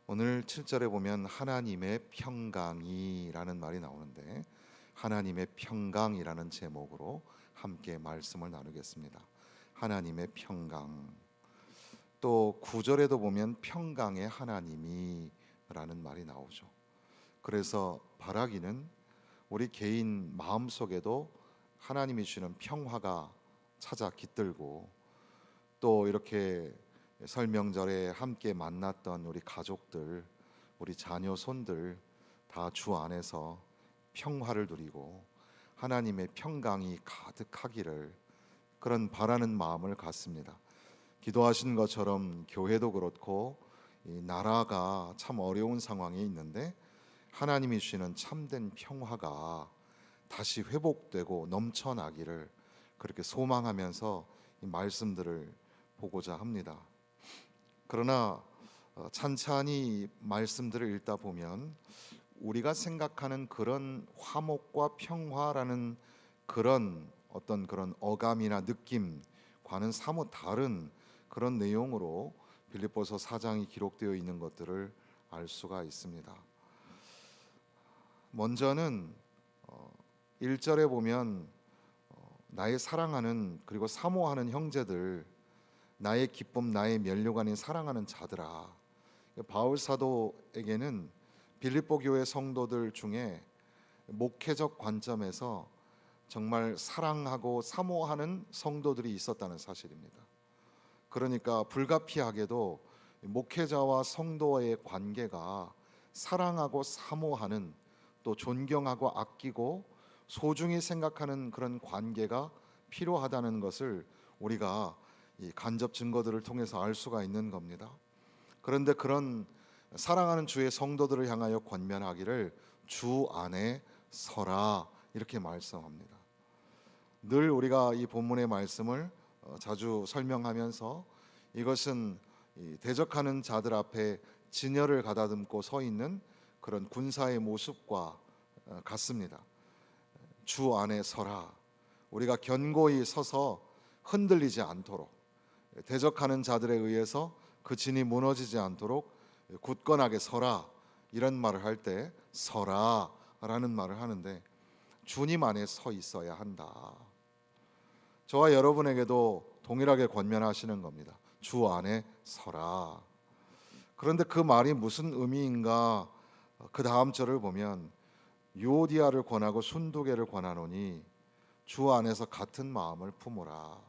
오늘 7절에 보면 하나님의 평강이라는 말이 나오는데, 하나님의 평강이라는 제목으로 함께 말씀을 나누겠습니다. 하나님의 평강. 또 9절에도 보면 평강의 하나님이라는 말이 나오죠. 그래서 바라기는 우리 개인 마음속에도 하나님이 주시는 평화가 찾아 깃들고, 또 이렇게 설명절에 함께 만났던 우리 가족들, 우리 자녀 손들 다 주 안에서 평화를 누리고 하나님의 평강이 가득하기를, 그런 바라는 마음을 갖습니다. 기도하신 것처럼 교회도 그렇고 이 나라가 참 어려운 상황에 있는데, 하나님이 주시는 참된 평화가 다시 회복되고 넘쳐나기를 그렇게 소망하면서 이 말씀들을 보고자 합니다. 그러나 찬찬히 말씀들을 읽다 보면 우리가 생각하는 그런 화목과 평화라는 그런 어감이나 느낌과는 사뭇 다른 그런 내용으로 빌립보서 4장이 기록되어 있는 것들을 알 수가 있습니다. 먼저는 1절에 보면 나의 사랑하는 그리고 사모하는 형제들, 나의 기쁨 나의 면류관인 사랑하는 자들아. 바울 사도에게는 빌립보 교회 성도들 중에 목회적 관점에서 정말 사랑하고 사모하는 성도들이 있었다는 사실입니다. 그러니까 불가피하게도 목회자와 성도의 관계가 사랑하고 사모하는, 또 존경하고 아끼고 소중히 생각하는 그런 관계가 필요하다는 것을 우리가 이 간접 증거들을 통해서 알 수가 있는 겁니다. 그런데 그런 사랑하는 주의 성도들을 향하여 권면하기를 주 안에 서라, 이렇게 말씀합니다. 늘 우리가 이 본문의 말씀을 자주 설명하면서 이것은 이 대적하는 자들 앞에 진열을 가다듬고 서 있는 그런 군사의 모습과 같습니다. 주 안에 서라. 우리가 견고히 서서 흔들리지 않도록, 대적하는 자들에 의해서 그 진이 무너지지 않도록 굳건하게 서라, 이런 말을 할 때 서라라는 말을 하는데, 주님 안에 서 있어야 한다. 저와 여러분에게도 동일하게 권면하시는 겁니다. 주 안에 서라. 그런데 그 말이 무슨 의미인가? 그 다음 절을 보면 유오디아를 권하고 순두개를 권하노니 주 안에서 같은 마음을 품으라.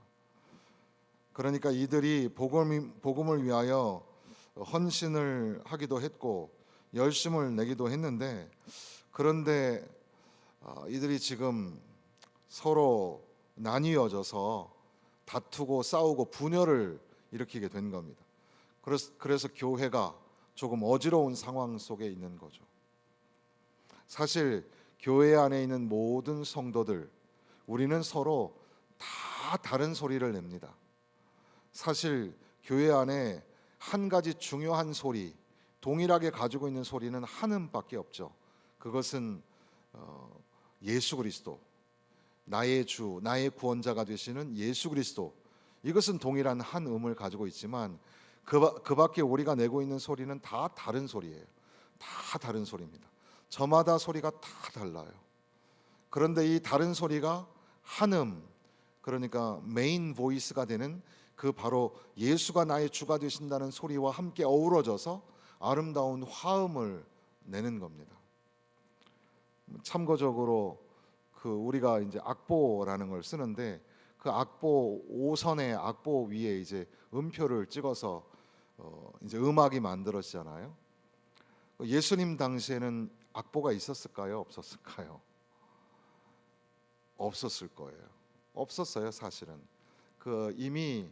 그러니까 이들이 복음을 위하여 헌신을 하기도 했고 열심을 내기도 했는데, 그런데 이들이 지금 서로 나뉘어져서 다투고 싸우고 분열을 일으키게 된 겁니다. 그래서 교회가 조금 어지러운 상황 속에 있는 거죠. 사실 교회 안에 있는 모든 성도들, 우리는 서로 다 다른 소리를 냅니다. 사실 교회 안에 한 가지 중요한 소리, 동일하게 가지고 있는 소리는 하나밖에 없죠. 그것은 예수 그리스도, 나의 주, 나의 구원자가 되시는 예수 그리스도. 이것은 동일한 한 음을 가지고 있지만 그 밖에 우리가 내고 있는 소리는 다 다른 소리예요. 다 다른 소리입니다. 저마다 소리가 다 달라요. 그런데 이 다른 소리가 한 음, 그러니까 메인 보이스가 되는 그 바로 예수가 나의 주가 되신다는 소리와 함께 어우러져서 아름다운 화음을 내는 겁니다. 참고적으로 그 우리가 이제 악보라는 걸 쓰는데, 그 악보 5선의 악보 위에 이제 음표를 찍어서 이제 음악이 만들어지잖아요. 예수님 당시에는 악보가 있었을까요? 없었을까요? 없었을 거예요. 없었어요, 사실은. 이미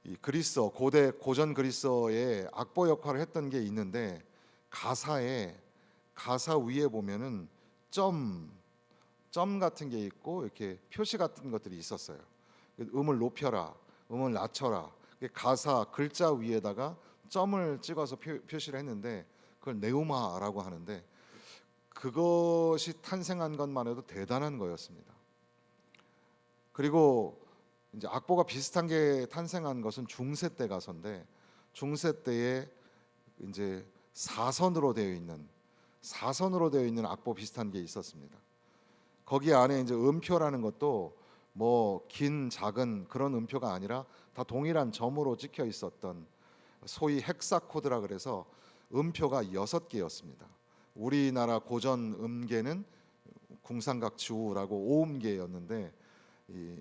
이 그리스어, 고전 그리스어의 악보 역할을 했던 게 있는데, 가사 위에 보면은 점 같은 게 있고 이렇게 표시 같은 것들이 있었어요. 음을 높여라, 음을 낮춰라. 가사 글자 위에다가 점을 찍어서 표시를 했는데, 그걸 네우마라고 하는데, 그것이 탄생한 것만 해도 대단한 거였습니다. 그리고 이제 악보가 비슷한 게 탄생한 것은 중세 때 가서인데, 중세 때에 이제 사선으로 되어 있는 악보 비슷한 게 있었습니다. 거기 안에 이제 음표라는 것도 뭐 긴 작은 그런 음표가 아니라 다 동일한 점으로 찍혀 있었던, 소위 헥사 코드라 그래서 음표가 6개였습니다. 우리나라 고전 음계는 궁상각지우라고 5음계였는데, 이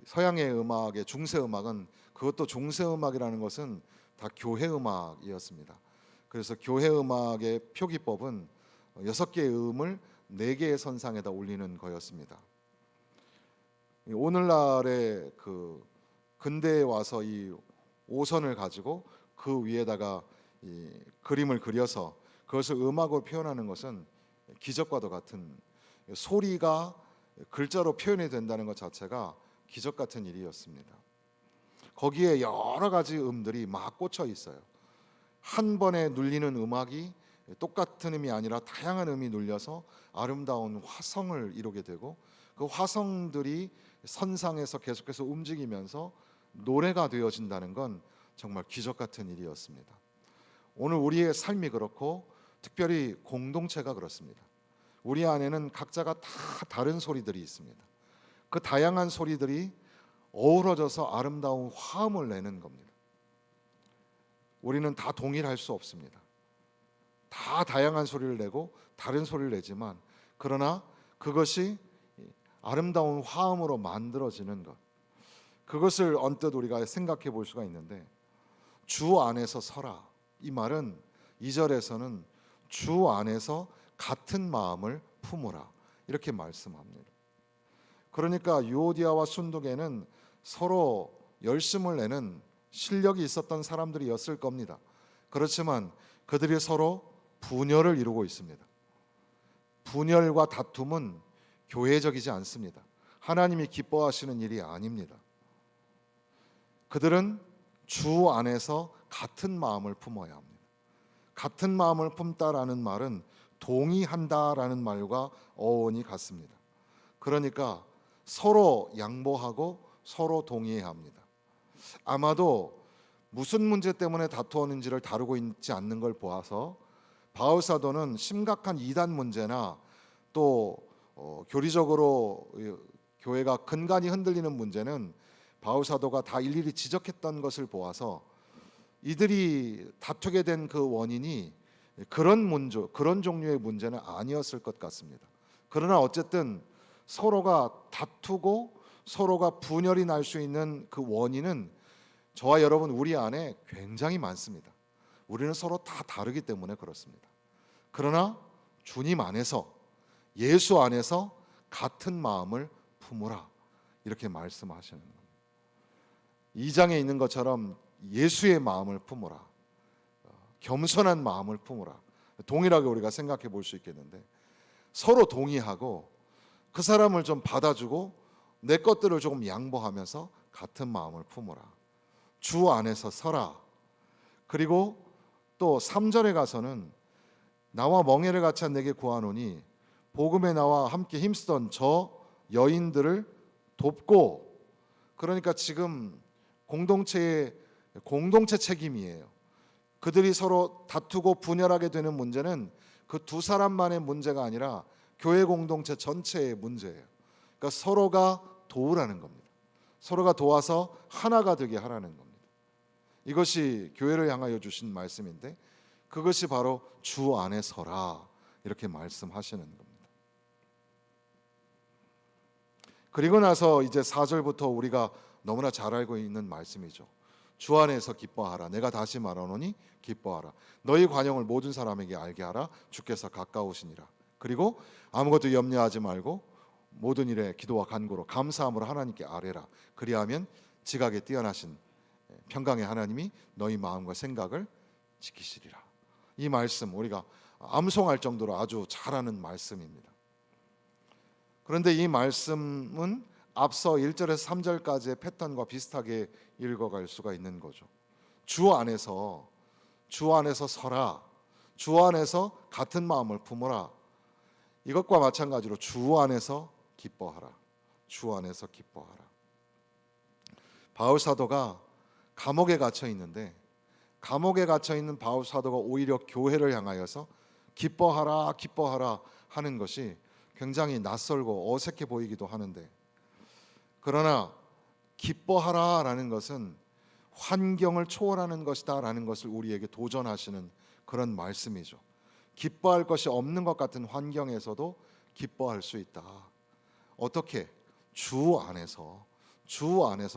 서양의 음악의 중세 음악은, 그것도 중세 음악이라는 것은 다 교회 음악이었습니다. 그래서 교회 음악의 표기법은 6개의 음을 4개의 선상에다 올리는 거였습니다. 오늘날의 그 근대에 와서 이 5선을 가지고 그 위에다가 이 그림을 그려서 그것을 음악으로 표현하는 것은 기적과도 같은, 소리가 글자로 표현이 된다는 것 자체가 기적 같은 일이었습니다. 거기에 여러 가지 음들이 막 꽂혀 있어요. 한 번에 눌리는 음악이 똑같은 음이 아니라 다양한 음이 눌려서 아름다운 화성을 이루게 되고, 그 화성들이 선상에서 계속해서 움직이면서 노래가 되어진다는 건 정말 기적 같은 일이었습니다. 오늘 우리의 삶이 그렇고, 특별히 공동체가 그렇습니다. 우리 안에는 각자가 다 다른 소리들이 있습니다. 그 다양한 소리들이 어우러져서 아름다운 화음을 내는 겁니다. 우리는 다 동일할 수 없습니다. 다 다양한 소리를 내고 다른 소리를 내지만, 그러나 그것이 아름다운 화음으로 만들어지는 것, 그것을 언뜻 우리가 생각해 볼 수가 있는데, 주 안에서 서라, 이 말은 2절에서는 주 안에서 같은 마음을 품으라 이렇게 말씀합니다. 그러니까 유오디아와 순두계는 서로 열심을 내는 실력이 있었던 사람들이었을 겁니다. 그렇지만 그들이 서로 분열을 이루고 있습니다. 분열과 다툼은 교회적이지 않습니다. 하나님이 기뻐하시는 일이 아닙니다. 그들은 주 안에서 같은 마음을 품어야 합니다. 같은 마음을 품다라는 말은 동의한다라는 말과 어원이 같습니다. 그러니까 서로 양보하고 서로 동의해야 합니다. 아마도 무슨 문제 때문에 다투었는지를 다루고 있지 않는 걸 보아서 바울 사도는 심각한 이단 문제나 또 교리적으로 교회가 근간이 흔들리는 문제는 바울 사도가 다 일일이 지적했던 것을 보아서 이들이 다투게 된 그 원인이 그런 종류의 문제는 아니었을 것 같습니다. 그러나 어쨌든 서로가 다투고 서로가 분열이 날 수 있는 그 원인은 저와 여러분 우리 안에 굉장히 많습니다. 우리는 서로 다 다르기 때문에 그렇습니다. 그러나 주님 안에서, 예수 안에서 같은 마음을 품으라 이렇게 말씀하시는 겁니다. 2장에 있는 것처럼 예수의 마음을 품으라, 겸손한 마음을 품으라, 동일하게 우리가 생각해 볼 수 있겠는데, 서로 동의하고 그 사람을 좀 받아주고 내 것들을 조금 양보하면서 같은 마음을 품으라, 주 안에서 서라. 그리고 또 3절에 가서는 나와 멍에를 같이 한 내게 구하노니 복음에 나와 함께 힘쓰던 저 여인들을 돕고, 그러니까 지금 공동체 책임이에요. 그들이 서로 다투고 분열하게 되는 문제는 그 두 사람만의 문제가 아니라 교회 공동체 전체의 문제예요. 그러니까 서로가 도우라는 겁니다. 서로가 도와서 하나가 되게 하라는 겁니다. 이것이 교회를 향하여 주신 말씀인데, 그것이 바로 주 안에 서라 이렇게 말씀하시는 겁니다. 그리고 나서 이제 4절부터 우리가 너무나 잘 알고 있는 말씀이죠. 주 안에서 기뻐하라. 내가 다시 말하노니 기뻐하라. 너희 관용을 모든 사람에게 알게 하라. 주께서 가까우시니라. 그리고 아무것도 염려하지 말고 모든 일에 기도와 간구로 감사함으로 하나님께 아뢰라. 그리하면 지각에 뛰어나신 평강의 하나님이 너희 마음과 생각을 지키시리라. 이 말씀 우리가 암송할 정도로 아주 잘하는 말씀입니다. 그런데 이 말씀은 앞서 1절에서 3절까지의 패턴과 비슷하게 읽어갈 수가 있는 거죠. 주 안에서 서라, 주 안에서 같은 마음을 품어라. 이것과 마찬가지로 주 안에서 기뻐하라, 주 안에서 기뻐하라. 바울 사도가 감옥에 갇혀 있는데 감옥에 갇혀 있는 바울 사도가 오히려 교회를 향하여서 기뻐하라 기뻐하라 하는 것이 굉장히 낯설고 어색해 보이기도 하는데, 그러나 기뻐하라라는 것은 환경을 초월하는 것이다라는 것을 우리에게 도전하시는 그런 말씀이죠. 기뻐할 것이 없는 것 같은 환경에서도 기뻐할 수 있다. 어떻게? 주 안에서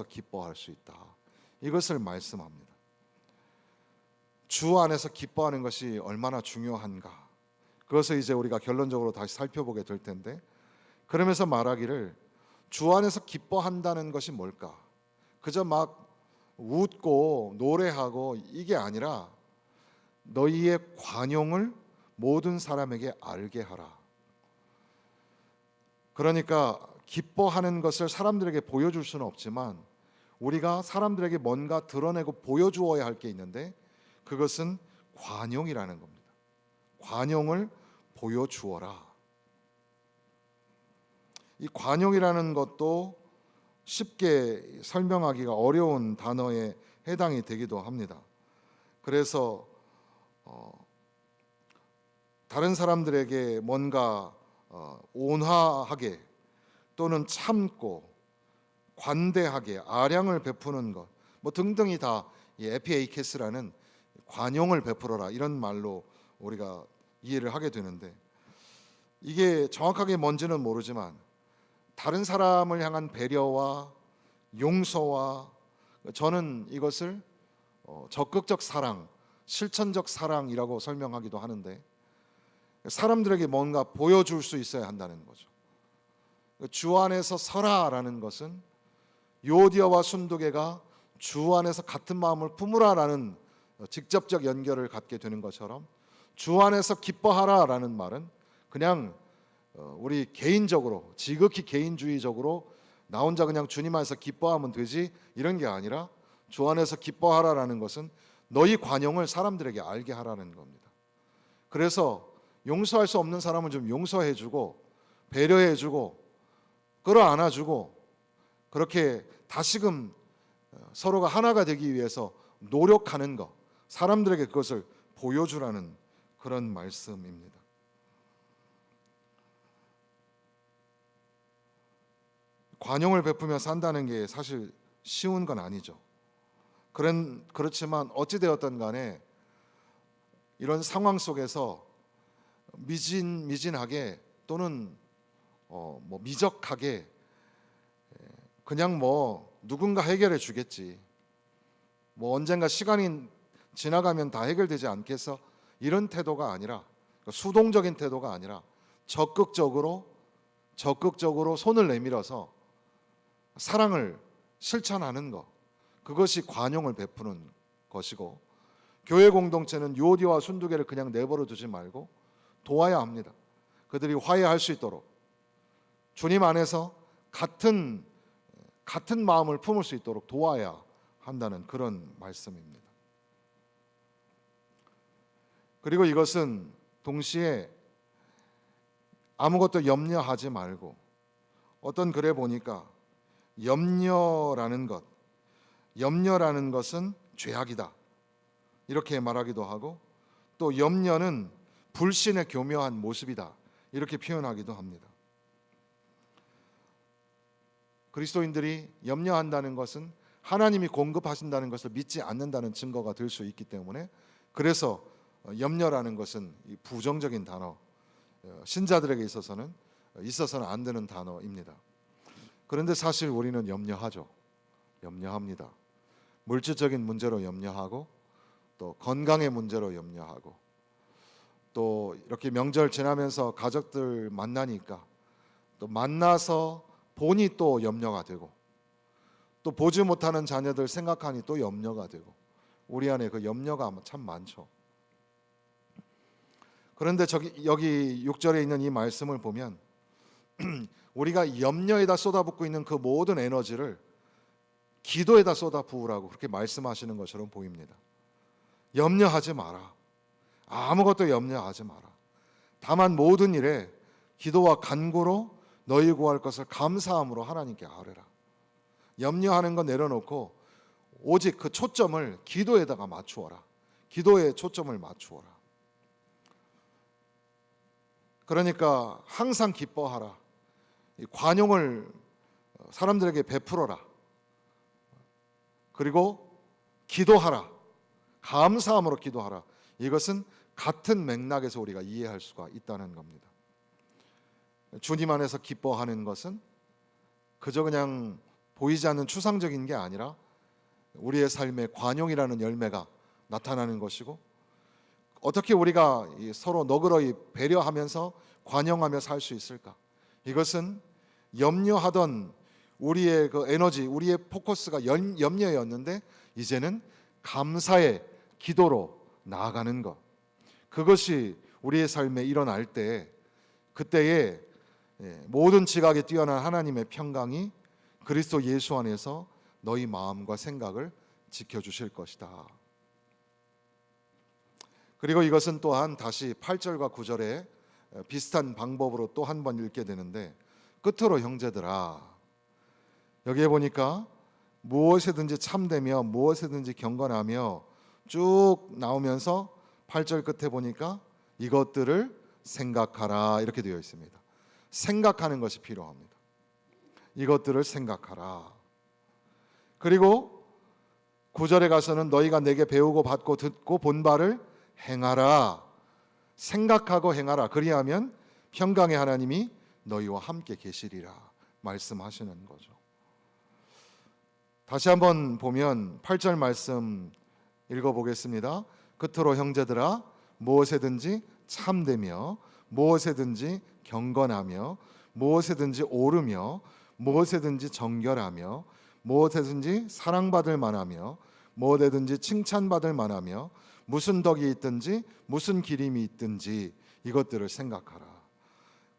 기뻐할 수 있다. 이것을 말씀합니다. 주 안에서 기뻐하는 것이 얼마나 중요한가, 그것을 이제 우리가 결론적으로 다시 살펴보게 될 텐데, 그러면서 말하기를 주 안에서 기뻐한다는 것이 뭘까? 그저 막 웃고 노래하고 이게 아니라 너희의 관용을 모든 사람에게 알게 하라. 그러니까 기뻐하는 것을 사람들에게 보여줄 수는 없지만 우리가 사람들에게 뭔가 드러내고 보여주어야 할 게 있는데, 그것은 관용이라는 겁니다. 관용을 보여주어라. 이 관용이라는 것도 쉽게 설명하기가 어려운 단어에 해당이 되기도 합니다. 그래서 다른 사람들에게 뭔가 온화하게 또는 참고 관대하게 아량을 베푸는 것, 뭐 등등이 다 에피에이케스라는 관용을 베풀어라 이런 말로 우리가 이해를 하게 되는데, 이게 정확하게 뭔지는 모르지만 다른 사람을 향한 배려와 용서와, 저는 이것을 적극적 사랑, 실천적 사랑이라고 설명하기도 하는데, 사람들에게 뭔가 보여줄 수 있어야 한다는 거죠. 주 안에서 서라라는 것은 요디아와 순두개가 주 안에서 같은 마음을 품으라라는 직접적 연결을 갖게 되는 것처럼, 주 안에서 기뻐하라라는 말은 그냥 우리 개인적으로 지극히 개인주의적으로 나 혼자 그냥 주님 안에서 기뻐하면 되지 이런 게 아니라, 주 안에서 기뻐하라라는 것은 너희 관용을 사람들에게 알게 하라는 겁니다. 그래서 용서할 수 없는 사람은 좀 용서해주고 배려해주고 끌어안아주고, 그렇게 다시금 서로가 하나가 되기 위해서 노력하는 것, 사람들에게 그것을 보여주라는 그런 말씀입니다. 관용을 베푸며 산다는 게 사실 쉬운 건 아니죠. 그렇지만 어찌 되었든 간에 이런 상황 속에서 미진하게 또는 뭐 미적하게 그냥 뭐 누군가 해결해 주겠지, 뭐 언젠가 시간이 지나가면 다 해결되지 않겠어, 이런 태도가 아니라, 수동적인 태도가 아니라 적극적으로 손을 내밀어서 사랑을 실천하는 것, 그것이 관용을 베푸는 것이고, 교회 공동체는 요디와 순두개를 그냥 내버려 두지 말고 도와야 합니다. 그들이 화해할 수 있도록 주님 안에서 같은 마음을 품을 수 있도록 도와야 한다는 그런 말씀입니다. 그리고 이것은 동시에 아무것도 염려하지 말고, 어떤 글에 보니까 염려라는 것은 죄악이다 이렇게 말하기도 하고, 또 염려는 불신의 교묘한 모습이다 이렇게 표현하기도 합니다. 그리스도인들이 염려한다는 것은 하나님이 공급하신다는 것을 믿지 않는다는 증거가 될 수 있기 때문에, 그래서 염려라는 것은 부정적인 단어, 신자들에게 있어서는 안 되는 단어입니다. 그런데 사실 우리는 염려합니다. 물질적인 문제로 염려하고, 또 건강의 문제로 염려하고, 또 이렇게 명절 지나면서 가족들 만나니까 또 만나서 보니 또 염려가 되고, 또 보지 못하는 자녀들 생각하니 또 염려가 되고, 우리 안에 그 염려가 참 많죠. 그런데 여기 6절에 있는 이 말씀을 보면 우리가 염려에다 쏟아붓고 있는 그 모든 에너지를 기도에다 쏟아부으라고 그렇게 말씀하시는 것처럼 보입니다. 염려하지 마라. 아무것도 염려하지 마라. 다만 모든 일에 기도와 간구로 너희 구할 것을 감사함으로 하나님께 아뢰라. 염려하는 거 내려놓고 오직 그 초점을 기도에다가 맞추어라. 기도에 초점을 맞추어라. 그러니까 항상 기뻐하라. 이 관용을 사람들에게 베풀어라. 그리고 기도하라. 감사함으로 기도하라. 이것은 같은 맥락에서 우리가 이해할 수가 있다는 겁니다. 주님 안에서 기뻐하는 것은 그저 그냥 보이지 않는 추상적인 게 아니라 우리의 삶에 관용이라는 열매가 나타나는 것이고, 어떻게 우리가 서로 너그러이 배려하면서 관용하며 살 수 있을까? 이것은 염려하던 우리의 그 에너지, 우리의 포커스가 염려였는데 이제는 감사의 기도로 나아가는 것. 그것이 우리의 삶에 일어날 때, 그때에 모든 지각에 뛰어난 하나님의 평강이 그리스도 예수 안에서 너희 마음과 생각을 지켜주실 것이다. 그리고 이것은 또한 다시 8절과 9절에 비슷한 방법으로 또 한 번 읽게 되는데, 끝으로 형제들아, 여기에 보니까 무엇이든지 참되며 무엇이든지 경건하며 쭉 나오면서 8절 끝에 보니까 이것들을 생각하라 이렇게 되어 있습니다. 생각하는 것이 필요합니다. 이것들을 생각하라. 그리고 9절에 가서는 너희가 내게 배우고 받고 듣고 본 바를 행하라. 생각하고 행하라. 그리하면 평강의 하나님이 너희와 함께 계시리라 말씀하시는 거죠. 다시 한번 보면 8절 말씀 읽어보겠습니다. 끝으로 형제들아, 무엇에든지 참되며 무엇에든지 경건하며 무엇에든지 오르며 무엇에든지 정결하며 무엇에든지 사랑받을 만하며 무엇에든지 칭찬받을 만하며 무슨 덕이 있든지 무슨 기림이 있든지 이것들을 생각하라.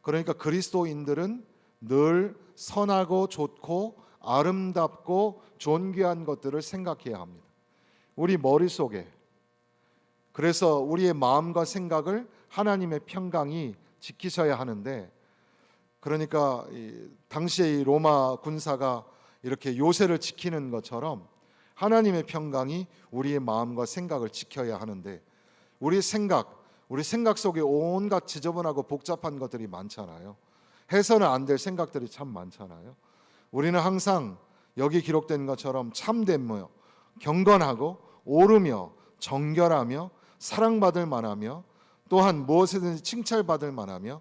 그러니까 그리스도인들은 늘 선하고 좋고 아름답고 존귀한 것들을 생각해야 합니다. 우리 머릿속에. 그래서 우리의 마음과 생각을 하나님의 평강이 지키셔야 하는데, 그러니까 당시의 로마 군사가 이렇게 요새를 지키는 것처럼 하나님의 평강이 우리의 마음과 생각을 지켜야 하는데, 우리 생각 속에 온갖 지저분하고 복잡한 것들이 많잖아요. 해서는 안 될 생각들이 참 많잖아요. 우리는 항상 여기 기록된 것처럼 참되며 경건하고 오르며 정결하며 사랑받을 만하며 또한 무엇이든지 칭찬받을 만하며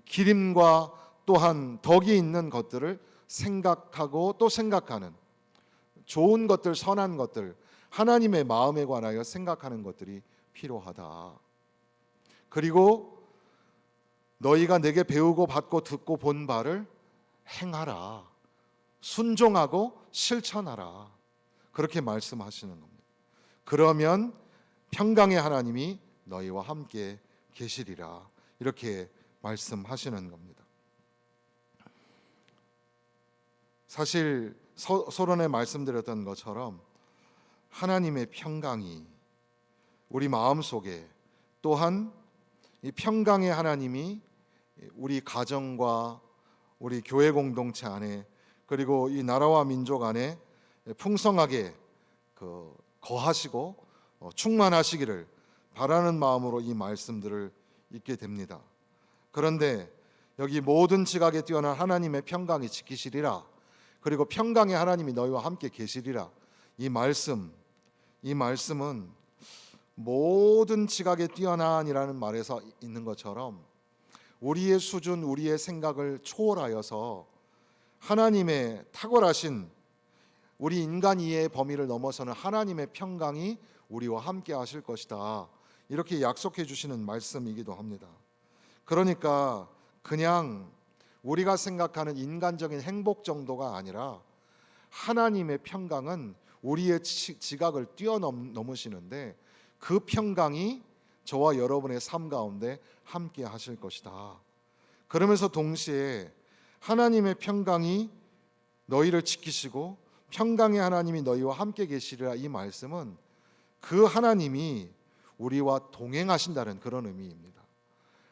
기림과 또한 덕이 있는 것들을 생각하고 또 생각하는, 좋은 것들, 선한 것들, 하나님의 마음에 관하여 생각하는 것들이 필요하다. 그리고 너희가 내게 배우고 받고 듣고 본 바를 행하라. 순종하고 실천하라. 그렇게 말씀하시는 겁니다. 그러면 평강의 하나님이 너희와 함께 계시리라. 이렇게 말씀하시는 겁니다. 사실 서론에 말씀드렸던 것처럼 하나님의 평강이 우리 마음속에, 또한 이 평강의 하나님이 우리 가정과 우리 교회 공동체 안에, 그리고 이 나라와 민족 안에 풍성하게 거하시고 충만하시기를 바라는 마음으로 이 말씀들을 읽게 됩니다. 그런데 여기 모든 지각에 뛰어난 하나님의 평강이 지키시리라, 그리고 평강의 하나님이 너희와 함께 계시리라, 이 말씀은 모든 지각에 뛰어난이라는 말에서 있는 것처럼 우리의 수준, 우리의 생각을 초월하여서 하나님의 탁월하신 우리 인간 이해의 범위를 넘어서는 하나님의 평강이 우리와 함께 하실 것이다, 이렇게 약속해 주시는 말씀이기도 합니다. 그러니까 그냥 우리가 생각하는 인간적인 행복 정도가 아니라 하나님의 평강은 우리의 지각을 뛰어넘으시는데 그 평강이 저와 여러분의 삶 가운데 함께 하실 것이다. 그러면서 동시에 하나님의 평강이 너희를 지키시고 평강의 하나님이 너희와 함께 계시리라, 이 말씀은 그 하나님이 우리와 동행하신다는 그런 의미입니다.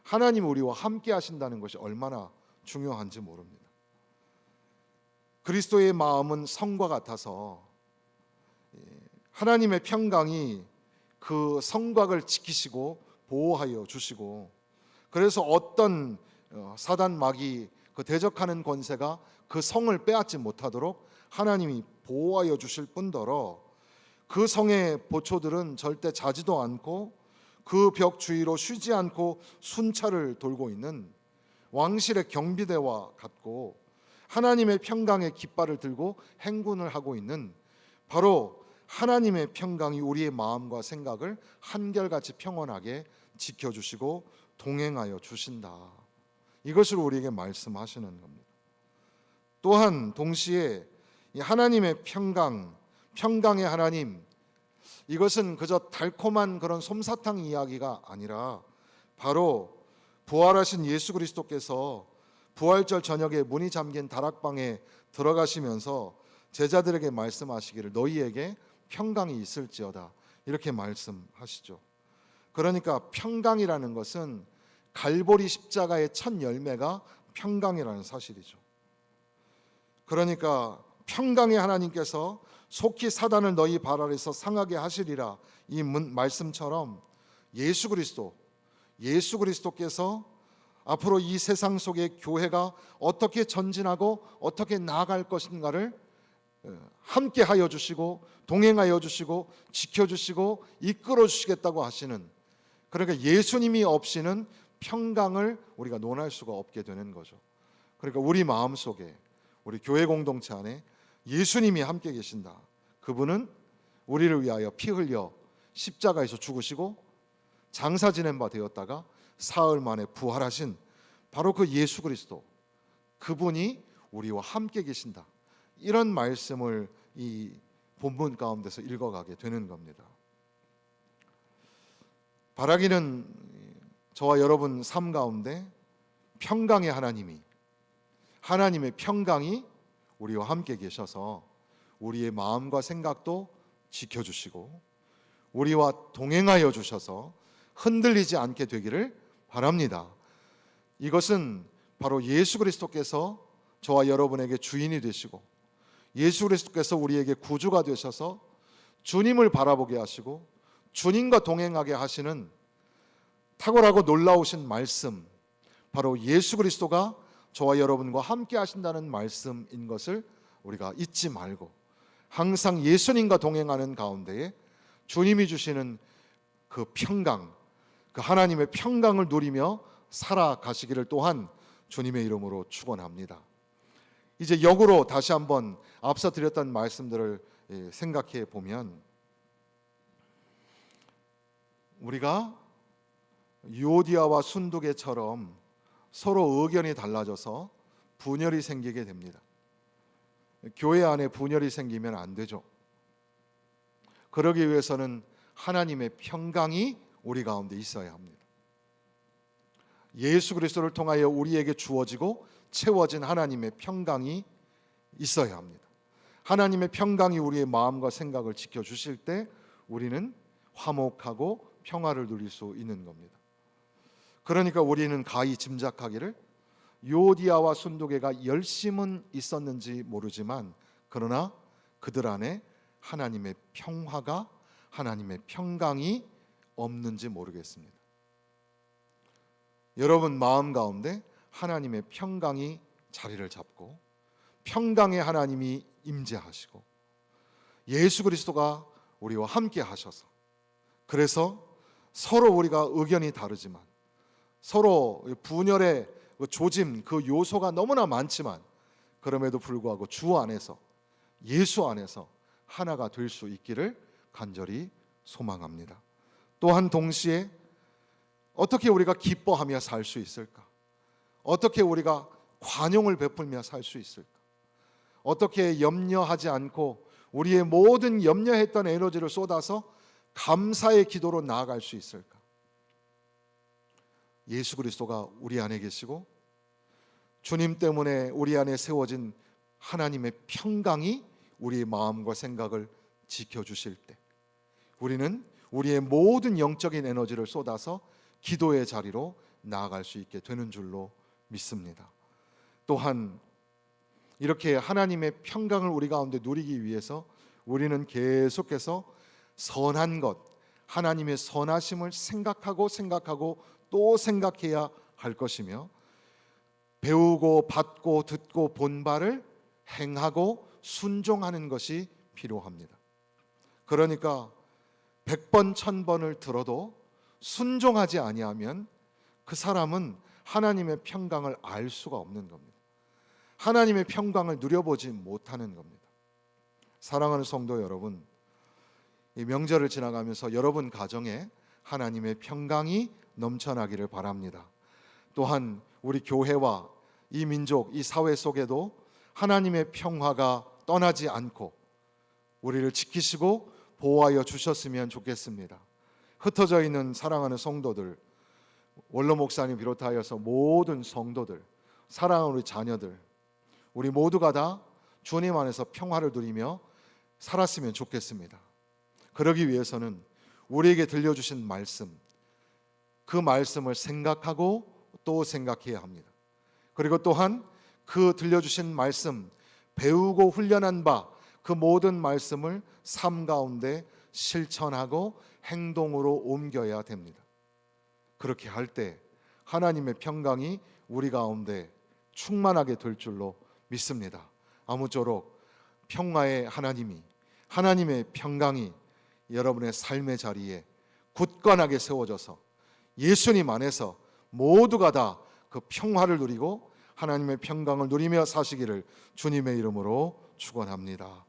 하나님 우리와 함께 하신다는 것이 얼마나 중요한지 모릅니다. 그리스도의 마음은 성과 같아서 하나님의 평강이 그 성곽을 지키시고 보호하여 주시고, 그래서 어떤 사단 마귀 그 대적하는 권세가 그 성을 빼앗지 못하도록 하나님이 보호하여 주실 뿐더러 그 성의 보초들은 절대 자지도 않고 그 벽 주위로 쉬지 않고 순찰을 돌고 있는 왕실의 경비대와 같고, 하나님의 평강의 깃발을 들고 행군을 하고 있는 바로 하나님의 평강이 우리의 마음과 생각을 한결같이 평온하게 지켜주시고 동행하여 주신다. 이것을 우리에게 말씀하시는 겁니다. 또한 동시에 이 하나님의 평강, 평강의 하나님, 이것은 그저 달콤한 그런 솜사탕 이야기가 아니라 바로 부활하신 예수 그리스도께서 부활절 저녁에 문이 잠긴 다락방에 들어가시면서 제자들에게 말씀하시기를 너희에게 평강이 있을지어다, 이렇게 말씀하시죠. 그러니까 평강이라는 것은 갈보리 십자가의 첫 열매가 평강이라는 사실이죠. 그러니까 평강의 하나님께서 속히 사단을 너희 발 아래서 상하게 하시리라, 이 말씀처럼 예수 그리스도께서 앞으로 이 세상 속에 교회가 어떻게 전진하고 어떻게 나아갈 것인가를 함께 하여 주시고 동행하여 주시고 지켜주시고 이끌어 주시겠다고 하시는, 그러니까 예수님이 없이는 평강을 우리가 논할 수가 없게 되는 거죠. 그러니까 우리 마음속에, 우리 교회 공동체 안에 예수님이 함께 계신다. 그분은 우리를 위하여 피 흘려 십자가에서 죽으시고 장사 지낸 바 되었다가 사흘 만에 부활하신 바로 그 예수 그리스도, 그분이 우리와 함께 계신다. 이런 말씀을 이 본문 가운데서 읽어가게 되는 겁니다. 바라기는 저와 여러분 삶 가운데 평강의 하나님의 평강이 우리와 함께 계셔서 우리의 마음과 생각도 지켜주시고 우리와 동행하여 주셔서 흔들리지 않게 되기를 바랍니다. 이것은 바로 예수 그리스도께서 저와 여러분에게 주인이 되시고 예수 그리스도께서 우리에게 구주가 되셔서 주님을 바라보게 하시고 주님과 동행하게 하시는 탁월하고 놀라우신 말씀, 바로 예수 그리스도가 저와 여러분과 함께 하신다는 말씀인 것을 우리가 잊지 말고 항상 예수님과 동행하는 가운데에 주님이 주시는 그 평강, 그 하나님의 평강을 누리며 살아가시기를 또한 주님의 이름으로 축원합니다. 이제 역으로 다시 한번 앞서 드렸던 말씀들을 생각해 보면, 우리가 유오디아와 순두계처럼 서로 의견이 달라져서 분열이 생기게 됩니다. 교회 안에 분열이 생기면 안 되죠. 그러기 위해서는 하나님의 평강이 우리 가운데 있어야 합니다. 예수 그리스도를 통하여 우리에게 주어지고 채워진 하나님의 평강이 있어야 합니다. 하나님의 평강이 우리의 마음과 생각을 지켜주실 때 우리는 화목하고 평화를 누릴 수 있는 겁니다. 그러니까 우리는 가히 짐작하기를 요디아와 순두계가 열심은 있었는지 모르지만 그러나 그들 안에 하나님의 평화가, 하나님의 평강이 없는지 모르겠습니다. 여러분 마음 가운데 하나님의 평강이 자리를 잡고 평강의 하나님이 임재하시고 예수 그리스도가 우리와 함께 하셔서, 그래서 서로 우리가 의견이 다르지만 서로 분열의 조짐, 그 요소가 너무나 많지만 그럼에도 불구하고 주 안에서, 예수 안에서 하나가 될 수 있기를 간절히 소망합니다. 또한 동시에 어떻게 우리가 기뻐하며 살 수 있을까? 어떻게 우리가 관용을 베풀며 살 수 있을까? 어떻게 염려하지 않고 우리의 모든 염려했던 에너지를 쏟아서 감사의 기도로 나아갈 수 있을까? 예수 그리스도가 우리 안에 계시고 주님 때문에 우리 안에 세워진 하나님의 평강이 우리의 마음과 생각을 지켜주실 때 우리는 우리의 모든 영적인 에너지를 쏟아서 기도의 자리로 나아갈 수 있게 되는 줄로 믿습니다. 또한 이렇게 하나님의 평강을 우리 가운데 누리기 위해서 우리는 계속해서 선한 것, 하나님의 선하심을 생각하고 또 생각해야 할 것이며, 배우고 받고 듣고 본 바를 행하고 순종하는 것이 필요합니다. 그러니까 100번 1000번을 들어도 순종하지 아니하면 그 사람은 하나님의 평강을 알 수가 없는 겁니다. 하나님의 평강을 누려보지 못하는 겁니다. 사랑하는 성도 여러분, 이 명절을 지나가면서 여러분 가정에 하나님의 평강이 넘쳐나기를 바랍니다. 또한 우리 교회와 이 민족, 이 사회 속에도 하나님의 평화가 떠나지 않고 우리를 지키시고 보호하여 주셨으면 좋겠습니다. 흩어져 있는 사랑하는 성도들, 원로 목사님 비롯하여서 모든 성도들, 사랑하는 우리 자녀들, 우리 모두가 다 주님 안에서 평화를 누리며 살았으면 좋겠습니다. 그러기 위해서는 우리에게 들려주신 말씀, 그 말씀을 생각하고 또 생각해야 합니다. 그리고 또한 그 들려주신 말씀, 배우고 훈련한 바 그 모든 말씀을 삶 가운데 실천하고 행동으로 옮겨야 됩니다. 그렇게 할 때 하나님의 평강이 우리 가운데 충만하게 될 줄로 믿습니다. 아무쪼록 평화의 하나님이, 하나님의 평강이 여러분의 삶의 자리에 굳건하게 세워져서 예수님 안에서 모두가 다 그 평화를 누리고 하나님의 평강을 누리며 사시기를 주님의 이름으로 축원합니다.